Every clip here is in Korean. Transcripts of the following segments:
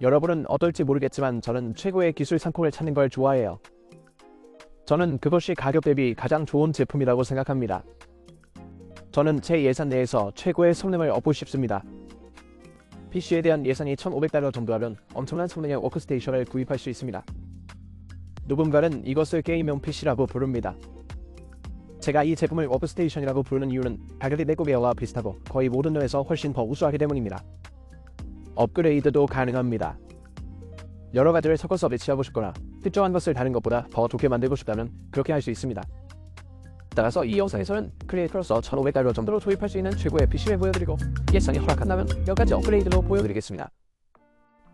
여러분은 어떨지 모르겠지만 저는 최고의 기술 상품을 찾는 걸 좋아해요. 저는 그것이 가격 대비 가장 좋은 제품이라고 생각합니다. 저는 제 예산 내에서 최고의 성능을 얻고 싶습니다. PC에 대한 예산이 $1,500 정도라면 엄청난 성능의 워크스테이션을 구입할 수 있습니다. 누군가는 이것을 게임용 PC라고 부릅니다. 제가 이 제품을 워크스테이션이라고 부르는 이유는 가격이 맥북에어와 비슷하고 거의 모든 면에서 훨씬 더 우수하기 때문입니다. 업그레이드도 가능합니다. 여러 가지를 섞어서 배치하고 싶거나 특정한 것을 다른 것보다 더 좋게 만들고 싶다면 그렇게 할 수 있습니다. 따라서 이 영상에서는 크리에이터로서 $1,500 정도로 조입할 수 있는 최고의 PC를 보여드리고 예산이 허락한다면 몇 가지 업그레이드도 보여드리겠습니다.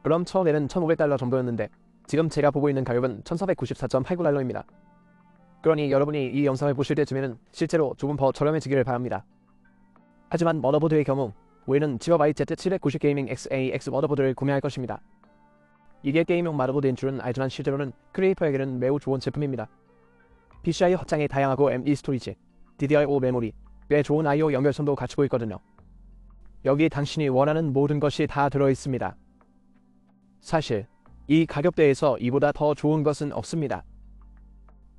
그럼 처음에는 $1,500 정도였는데 지금 제가 보고 있는 가격은 $1,494.89입니다. 그러니 여러분이 이 영상을 보실 때쯤에는 실제로 조금 더 저렴해지기를 바랍니다. 하지만 머더보드의 경우 우리는 지버바이 Z790 게이밍 XAX 머더보드를 구매할 것입니다. 이게 게임용 머더보드인 줄은 알지만 실제로는 크리에이터에게는 매우 좋은 제품입니다. PCI 확장이 다양하고 M2 스토리지, DDR5 메모리, 꽤 좋은 I/O 연결선도 갖추고 있거든요. 여기 당신이 원하는 모든 것이 다 들어있습니다. 사실 이 가격대에서 이보다 더 좋은 것은 없습니다.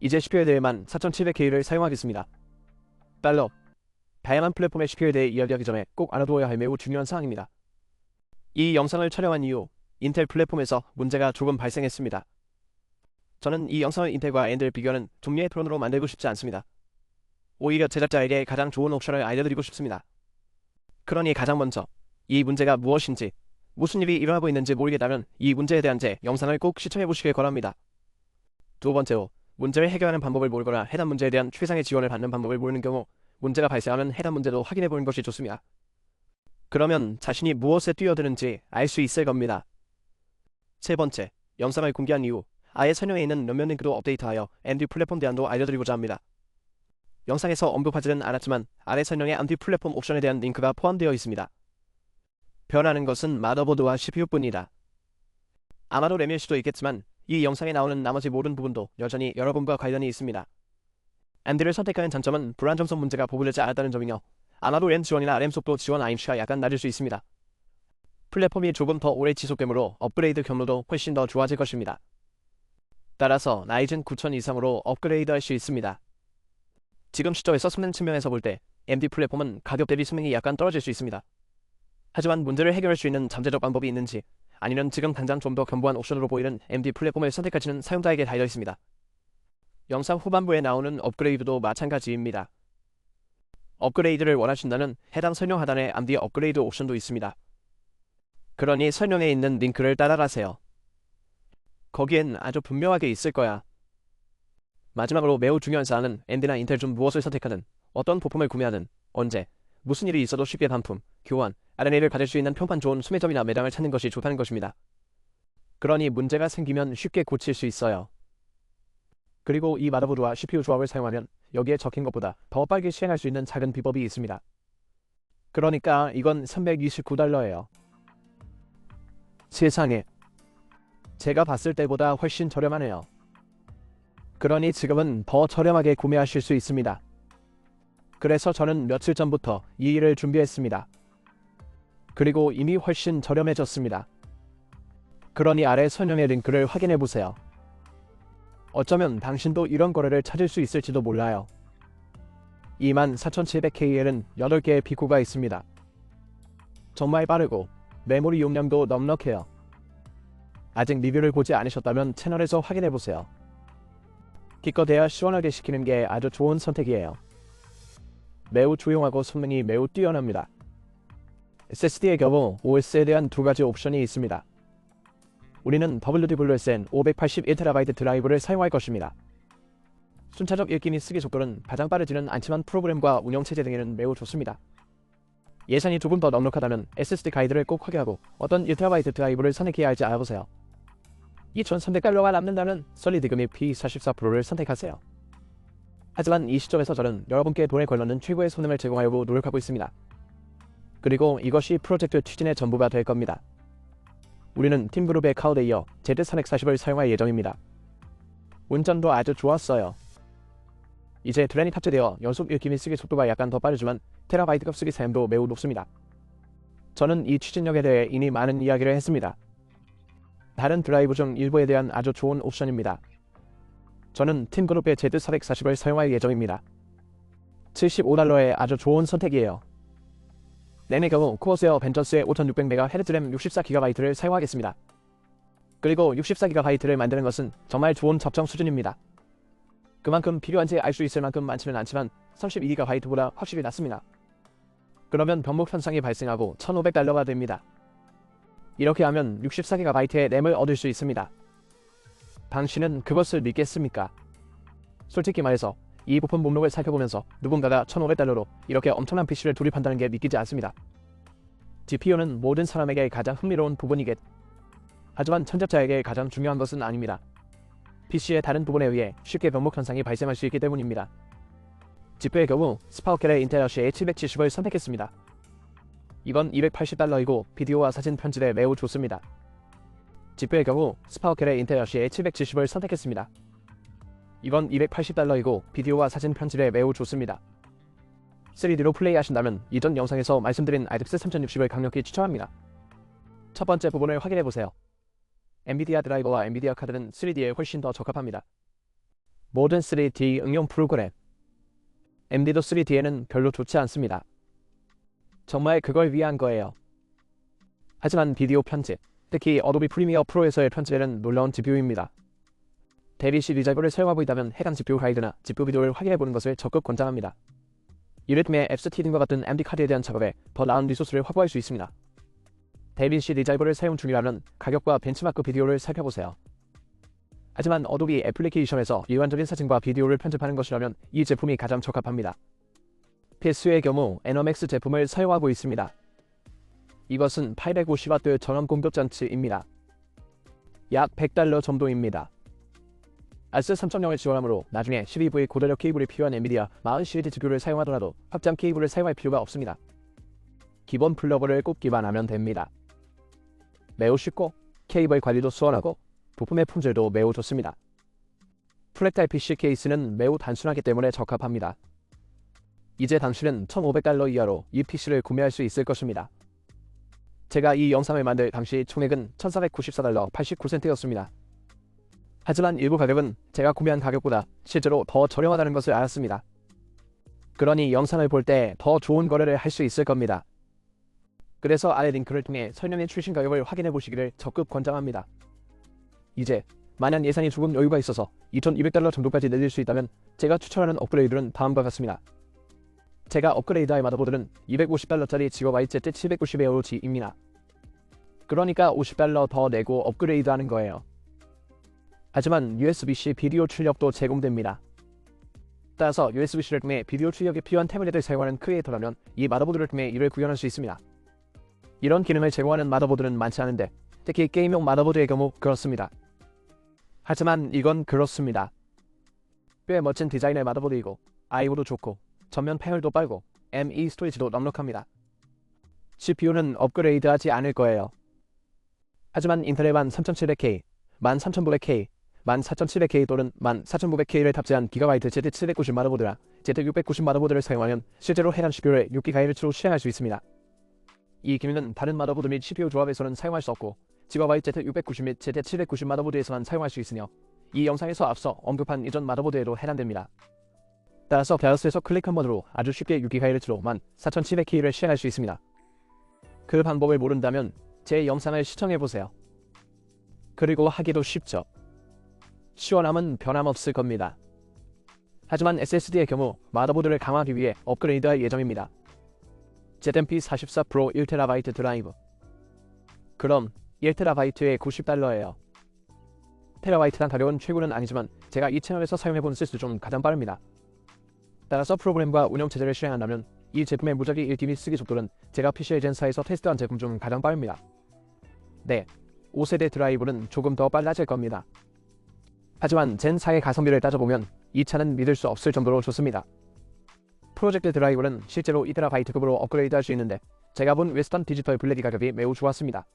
이제 CPU에 대해만 4700K를 사용하겠습니다. 달러, 다양한 플랫폼의 CPU에 대해 이야기하기 전에 꼭 알아두어야 할 매우 중요한 사항입니다. 이 영상을 촬영한 이후 인텔 플랫폼에서 문제가 조금 발생했습니다. 저는 이 영상을 인텔과 AMD를 비교하는 종류의 토론으로 만들고 싶지 않습니다. 오히려 제작자에게 가장 좋은 옵션을 알려드리고 싶습니다. 그러니 가장 먼저 이 문제가 무엇인지, 무슨 일이 일어나고 있는지 모르겠다면 이 문제에 대한 제 영상을 꼭 시청해보시길 바랍니다. 두 번째로, 문제를 해결하는 방법을 모르거나 해당 문제에 대한 최상의 지원을 받는 방법을 모르는 경우 문제가 발생하면 해당 문제도 확인해보는 것이 좋습니다. 그러면 자신이 무엇에 뛰어드는지 알 수 있을 겁니다. 세 번째, 영상을 공개한 이후 아예 설명에 있는 런면 링크도 업데이트하여 AMD 플랫폼 대안도 알려드리고자 합니다. 영상에서 언급하지는 않았지만 아래 설명에 AMD 플랫폼 옵션에 대한 링크가 포함되어 있습니다. 변하는 것은 마더보드와 CPU뿐이다. 아마도 램일 수도 있겠지만 이 영상에 나오는 나머지 모든 부분도 여전히 여러분과 관련이 있습니다. AMD를 선택하는 장점은 불안정성 문제가 보고되지 않았다는 점이며 아마도 램 지원이나 램 속도 지원 IMC가 약간 낮을 수 있습니다. 플랫폼이 조금 더 오래 지속되므로 업그레이드 경로도 훨씬 더 좋아질 것입니다. 따라서 라이젠 9000 이상으로 업그레이드 할 수 있습니다. 지금 시점에서 성능 측면에서 볼 때 AMD 플랫폼은 가격 대비 성능이 약간 떨어질 수 있습니다. 하지만 문제를 해결할 수 있는 잠재적 방법이 있는지 아니면 지금 당장 좀 더 견고한 옵션으로 보이는 AMD 플랫폼을 선택할지는 사용자에게 달려 있습니다. 영상 후반부에 나오는 업그레이드도 마찬가지입니다. 업그레이드를 원하신다면 해당 설명 하단에 AMD 업그레이드 옵션도 있습니다. 그러니 설명에 있는 링크를 따라가세요. 거기엔 아주 분명하게 있을 거야. 마지막으로 매우 중요한 사항은 AMD나 인텔 중 무엇을 선택하든 어떤 부품을 구매하든 언제 무슨 일이 있어도 쉽게 반품, 교환, R&A를 가질 수 있는 평판 좋은 수매점이나 매장을 찾는 것이 좋다는 것입니다. 그러니 문제가 생기면 쉽게 고칠 수 있어요. 그리고 이 마더보드와 CPU 조합을 사용하면 여기에 적힌 것보다 더 빨리 실행할 수 있는 작은 비법이 있습니다. 그러니까 이건 $329예요. 세상에, 제가 봤을 때보다 훨씬 저렴하네요. 그러니 지금은 더 저렴하게 구매하실 수 있습니다. 그래서 저는 며칠 전부터 이 일을 준비했습니다. 그리고 이미 훨씬 저렴해졌습니다. 그러니 아래 설명의 링크를 확인해보세요. 어쩌면 당신도 이런 거래를 찾을 수 있을지도 몰라요. 24700K에는 8개의 비코가 있습니다. 정말 빠르고 메모리 용량도 넉넉해요. 아직 리뷰를 보지 않으셨다면 채널에서 확인해보세요. 기껏해야 시원하게 시키는 게 아주 좋은 선택이에요. 매우 조용하고 성능이 매우 뛰어납니다. SSD의 경우 OS에 대한 두 가지 옵션이 있습니다. 우리는 WD_BLUESN 581TB 드라이브를 사용할 것입니다. 순차적 읽기 및 쓰기 속도는 가장 빠르지는 않지만 프로그램과 운영체제 등에는 매우 좋습니다. 예산이 조금 더 넉넉하다면 SSD 가이드를 꼭 확인하고 어떤 1TB 드라이브를 선택해야 할지 알아보세요. $2,300가 남는다면 솔리드 및 P44 프로를 선택하세요. 하지만 이 시점에서 저는 여러분께 돈에 걸맞는 최고의 성능을 제공하려고 노력하고 있습니다. 그리고 이것이 프로젝트 추진의 전부가 될 겁니다. 우리는 팀그룹의 카우드에 이어 Z340을 사용할 예정입니다. 운전도 아주 좋았어요. 이제 드랜이 탑재되어 연속 읽기 및 쓰기 속도가 약간 더 빠르지만 테라바이트급 쓰기 사용도 매우 높습니다. 저는 이 추진력에 대해 이미 많은 이야기를 했습니다. 다른 드라이브 중 일부에 대한 아주 좋은 옵션입니다. 저는 팀그룹의 Z440을 사용할 예정입니다. $75에 아주 좋은 선택이에요. 램의 경우 코어세어 벤전스의 5600MHz 램 64GB를 사용하겠습니다. 그리고 64GB를 만드는 것은 정말 좋은 적정 수준입니다. 그만큼 필요한지 알 수 있을 만큼 많지는 않지만 32GB보다 확실히 낫습니다. 그러면 병목 현상이 발생하고 $1,500가 됩니다. 이렇게 하면 64GB의 램을 얻을 수 있습니다. 당신은 그것을 믿겠습니까? 솔직히 말해서 이 부품 목록을 살펴보면서 누군가가 $1,500로 이렇게 엄청난 PC를 조립한다는 게 믿기지 않습니다. GPU는 모든 사람에게 가장 흥미로운 부분이겠. 하지만 천재자에게 가장 중요한 것은 아닙니다. PC의 다른 부분에 의해 쉽게 병목 현상이 발생할 수 있기 때문입니다. GPU의 경우 스파우켈의 인텔 러쉬 A770을 선택했습니다. 이건 $280이고 비디오와 사진 편집에 매우 좋습니다. GPU의 경우 스파우켈의 인텔 러쉬 A770을 선택했습니다. 이건 $280이고 비디오와 사진 편집에 매우 좋습니다. 3D로 플레이하신다면 이전 영상에서 말씀드린 RTX 3060을 강력히 추천합니다. 첫 번째 부분을 확인해보세요. 엔비디아 드라이버와 엔비디아 카드는 3D에 훨씬 더 적합합니다. 모든 3D 응용 프로그램 MD도 3D에는 별로 좋지 않습니다. 정말 그걸 위한 거예요. 하지만 비디오 편집, 특히 어도비 프리미어 프로에서의 편집에는 놀라운 GPU입니다. 대리시 리자이버를 사용하고 있다면 해당 GPU 가이드나 GPU 비디오를 확인해보는 것을 적극 권장합니다. 이를 통해 FST 등과 같은 AMD 카드에 대한 작업에 더 나은 리소스를 확보할 수 있습니다. 대리시 리자이버를 사용 중이라면 가격과 벤치마크 비디오를 살펴보세요. 하지만 어도비 애플리케이션에서 일반적인 사진과 비디오를 편집하는 것이라면 이 제품이 가장 적합합니다. PSU의 경우 에너맥스 제품을 사용하고 있습니다. 이것은 850W 전원 공급 장치입니다. 약 $100 정도입니다. 아스 3.0을 지원하므로 나중에 12V 고전력 케이블이 필요한 엔비디아 40시리즈 GPU를 사용하더라도 확장 케이블을 사용할 필요가 없습니다. 기본 플러그를 꼽기만 하면 됩니다. 매우 쉽고 케이블 관리도 수월하고 부품의 품질도 매우 좋습니다. 프랙탈 PC 케이스는 매우 단순하기 때문에 적합합니다. 이제 당신은 $1,500 이하로 이 PC를 구매할 수 있을 것입니다. 제가 이 영상을 만들 당시 총액은 $1,494 89센트였습니다. 하지만 일부 가격은 제가 구매한 가격보다 실제로 더 저렴하다는 것을 알았습니다. 그러니 영상을 볼 때 더 좋은 거래를 할 수 있을 겁니다. 그래서 아래 링크를 통해 설명의 출신 가격을 확인해 보시기를 적극 권장합니다. 이제 만약 예산이 조금 여유가 있어서 $2,200 정도까지 내릴 수 있다면 제가 추천하는 업그레이드는 다음과 같습니다. 제가 업그레이드할 마더보드는 $250짜리 지거바이 Z790AOG입니다. 그러니까 $50 더 내고 업그레이드하는 거예요. 하지만 USB-C 비디오 출력도 제공됩니다. 따라서 USB-C를 통해 비디오 출력에 필요한 태블릿을 사용하는 크리에이터라면 이 마더보드를 통해 이를 구현할 수 있습니다. 이런 기능을 제공하는 마더보드는 많지 않은데 특히 게임용 마더보드의 경우 그렇습니다. 하지만 이건 그렇습니다. 꽤 멋진 디자인의 마더보드이고 I/O도 좋고 전면 패널도 빠르고 ME 스토리지도 넉넉합니다. CPU는 업그레이드하지 않을 거예요. 하지만 인텔의 13700K, 13900K, 14700K 또는 14900K를 탑재한 기가바이트 Z790 마더보드라 Z690 마더보드를 사용하면 실제로 해당 CPU를 6GHz로 수행할 수 있습니다. 이 기능은 다른 마더보드 및 CPU 조합에서는 사용할 수 없고 지가바이트 Z690 및 Z790 마더보드에서만 사용할 수 있으며 이 영상에서 앞서 언급한 이전 마더보드에도 해당됩니다. 따라서 BIOS에서 클릭 한 번으로 아주 쉽게 6GHz로 14700K를 시행할 수 있습니다. 그 방법을 모른다면 제 영상을 시청해보세요. 그리고 하기도 쉽죠. 시원함은 변함없을 겁니다. 하지만 SSD의 경우 마더보드를 강화하기 위해 업그레이드할 예정입니다. ZMP44 프로 1TB 드라이브. 그럼 1TB에 $90예요. 테라바이트당 가격은 최고는 아니지만 제가 이 채널에서 사용해본 시스 중 가장 빠릅니다. 따라서 프로그램과 운영체제를 실행한다면 이 제품의 무작위 읽기 및 쓰기 속도는 제가 PC의 젠사에서 테스트한 제품 중 가장 빠릅니다. 네, 5세대 드라이브는 조금 더 빨라질 겁니다. 하지만 젠4의 가성비를 따져보면 이 차는 믿을 수 없을 정도로 좋습니다. 프로젝트 드라이브는 실제로 2TB급으로 업그레이드할 수 있는데 제가 본 웨스턴 디지털 블랙이 가격이 매우 좋았습니다.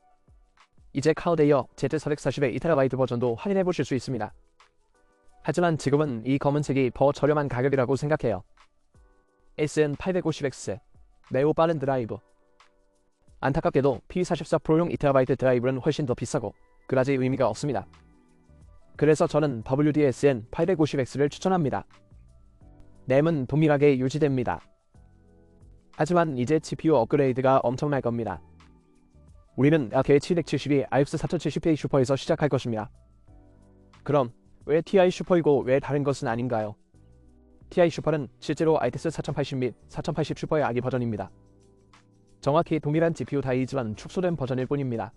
이제 카우데이어 Z440의 2TB 버전도 확인해보실 수 있습니다. 하지만 지금은 이 검은색이 더 저렴한 가격이라고 생각해요. SN850X 매우 빠른 드라이브. 안타깝게도 P44 프로용 2TB 드라이브는 훨씬 더 비싸고 그다지 의미가 없습니다. 그래서 저는 WDSN 850X를 추천합니다. 램은 동일하게 유지됩니다. 하지만 이제 CPU 업그레이드가 엄청날 겁니다. 우리는 RK772 IOPS 4070Ti 슈퍼에서 시작할 것입니다. 그럼 왜 TI 슈퍼이고 왜 다른 것은 아닌가요? TI 슈퍼는 실제로 ITS 4080 및 4080 슈퍼의 아기 버전입니다. 정확히 동일한 GPU 다이지만 축소된 버전일 뿐입니다.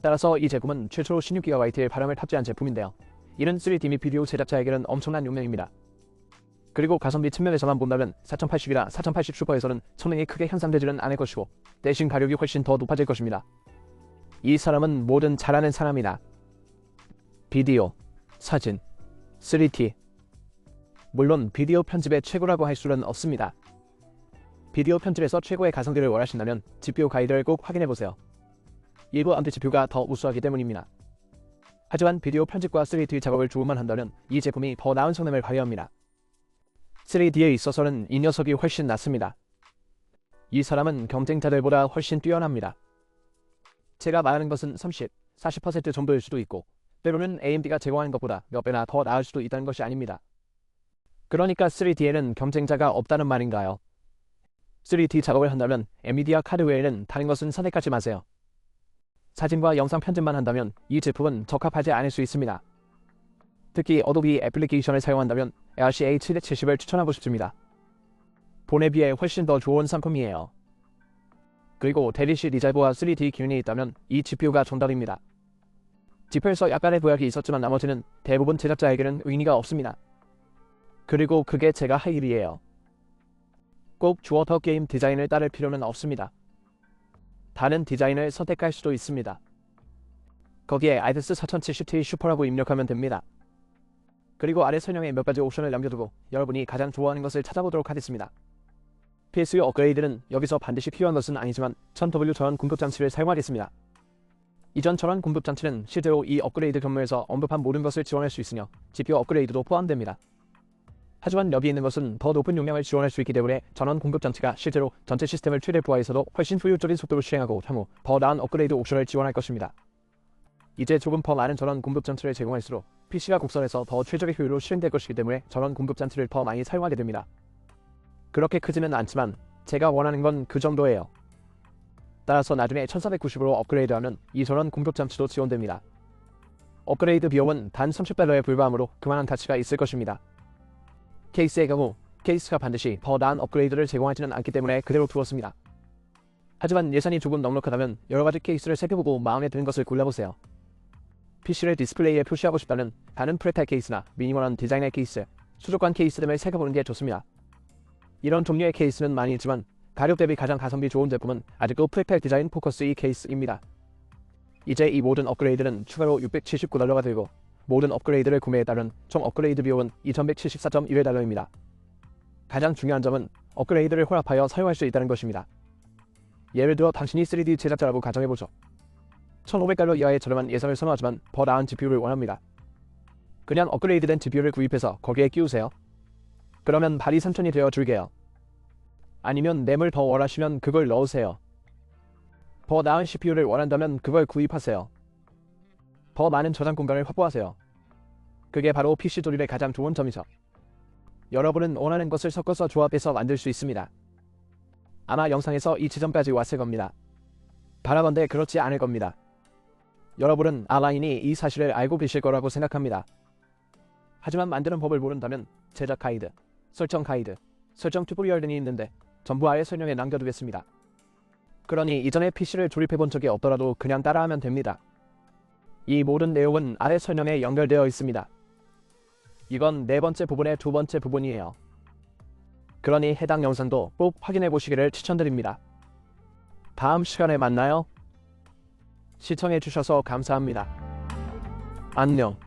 따라서 이 제품은 최초로 16GB의 바람을 탑재한 제품인데요. 이는 3D 및 비디오 제작자에게는 엄청난 용량입니다. 그리고 가성비 측면에서만 본다면 4080이나 4080 슈퍼에서는 성능이 크게 향상되지는 않을 것이고 대신 가격이 훨씬 더 높아질 것입니다. 이 사람은 뭐든 잘하는 사람이다. 비디오, 사진, 3D. 물론 비디오 편집의 최고라고 할 수는 없습니다. 비디오 편집에서 최고의 가성비를 원하신다면 GPU 가이드를 꼭 확인해보세요. 일부 암드 GPU가 더 우수하기 때문입니다. 하지만 비디오 편집과 3D 작업을 조금만 한다면 이 제품이 더 나은 성능을 발휘합니다. 3D에 있어서는 이 녀석이 훨씬 낫습니다. 이 사람은 경쟁자들보다 훨씬 뛰어납니다. 제가 말하는 것은 30, 40% 정도일 수도 있고 때로는 AMD가 제공하는 것보다 몇 배나 더 나을 수도 있다는 것이 아닙니다. 그러니까 3D에는 경쟁자가 없다는 말인가요? 3D 작업을 한다면 엔비디아 카드 외에는 다른 것은 선택하지 마세요. 사진과 영상 편집만 한다면 이 제품은 적합하지 않을 수 있습니다. 특히 어도비 애플리케이션을 사용한다면 RCA 770을 추천하고 싶습니다. 본에 비해 훨씬 더 좋은 상품이에요. 그리고 대리시 리잘브와 3D 기능이 있다면 이 GPU가 정답입니다. GPU에서 약간의 보약이 있었지만 나머지는 대부분 제작자에게는 의미가 없습니다. 그리고 그게 제가 할 일이에요. 꼭 주어터 게임 디자인을 따를 필요는 없습니다. 다른 디자인을 선택할 수도 있습니다. 거기에 ITS 4070Ti 슈퍼라고 입력하면 됩니다. 그리고 아래 설명에 몇 가지 옵션을 남겨두고 여러분이 가장 좋아하는 것을 찾아보도록 하겠습니다. PSU 업그레이드는 여기서 반드시 필요한 것은 아니지만 1000W 전원 공급 장치를 사용하겠습니다. 이전 전원 공급 장치는 실제로 이 업그레이드 경로에서 언급한 모든 것을 지원할 수 있으며 GPU 업그레이드도 포함됩니다. 하지만 여기 있는 것은 더 높은 용량을 지원할 수 있기 때문에 전원 공급 장치가 실제로 전체 시스템을 최대 부하에서도 훨씬 효율적인 속도로 실행하고 향후 더 나은 업그레이드 옵션을 지원할 것입니다. 이제 조금 더 많은 전원 공급 장치를 제공할수록 PC가 곡선에서 더 최적의 효율로 실행될 것이기 때문에 전원 공급 장치를 더 많이 사용하게 됩니다. 그렇게 크지는 않지만 제가 원하는 건 그 정도예요. 따라서 나중에 1490으로 업그레이드하면 이 전원 공급 장치도 지원됩니다. 업그레이드 비용은 단 $30에 불과하므로 그만한 가치가 있을 것입니다. 케이스의 경우 케이스가 반드시 더 나은 업그레이드를 제공하지는 않기 때문에 그대로 두었습니다. 하지만 예산이 조금 넉넉하다면 여러가지 케이스를 살펴보고 마음에 드는 것을 골라보세요. PC를 디스플레이에 표시하고 싶다면 다른 프레탈 케이스나 미니멀한 디자인의 케이스, 수족관 케이스 등을 살펴보는 게 좋습니다. 이런 종류의 케이스는 많이 있지만 가격 대비 가장 가성비 좋은 제품은 아직도 프레탈 디자인 포커스 이 케이스입니다. 이제 이 모든 업그레이드는 추가로 $679가 들고 모든 업그레이드를 구매에 따른 총 업그레이드 비용은 $2174.1달러입니다. 가장 중요한 점은 업그레이드를 혼합하여 사용할 수 있다는 것입니다. 예를 들어 당신이 3D 제작자라고 가정해보죠. $1,500 이하의 저렴한 예산을 선호하지만 더 나은 GPU를 원합니다. 그냥 업그레이드된 GPU를 구입해서 거기에 끼우세요. 그러면 발이 3,000이 되어 줄게요. 아니면 램을 더 원하시면 그걸 넣으세요. 더 나은 CPU를 원한다면 그걸 구입하세요. 더 많은 저장 공간을 확보하세요. 그게 바로 PC 조립의 가장 좋은 점이죠. 여러분은 원하는 것을 섞어서 조합해서 만들 수 있습니다. 아마 영상에서 이 지점까지 왔을 겁니다. 바라건대 그렇지 않을 겁니다. 여러분은 아라인이 이 사실을 알고 계실 거라고 생각합니다. 하지만 만드는 법을 모른다면 제작 가이드, 설정 튜토리얼 등이 있는데 전부 아래 설명에 남겨두겠습니다. 그러니 이전에 PC를 조립해본 적이 없더라도 그냥 따라하면 됩니다. 이 모든 내용은 아래 설명에 연결되어 있습니다. 이건 네 번째 부분의 두 번째 부분이에요. 그러니 해당 영상도 꼭 확인해 보시기를 추천드립니다. 다음 시간에 만나요. 시청해 주셔서 감사합니다. 안녕.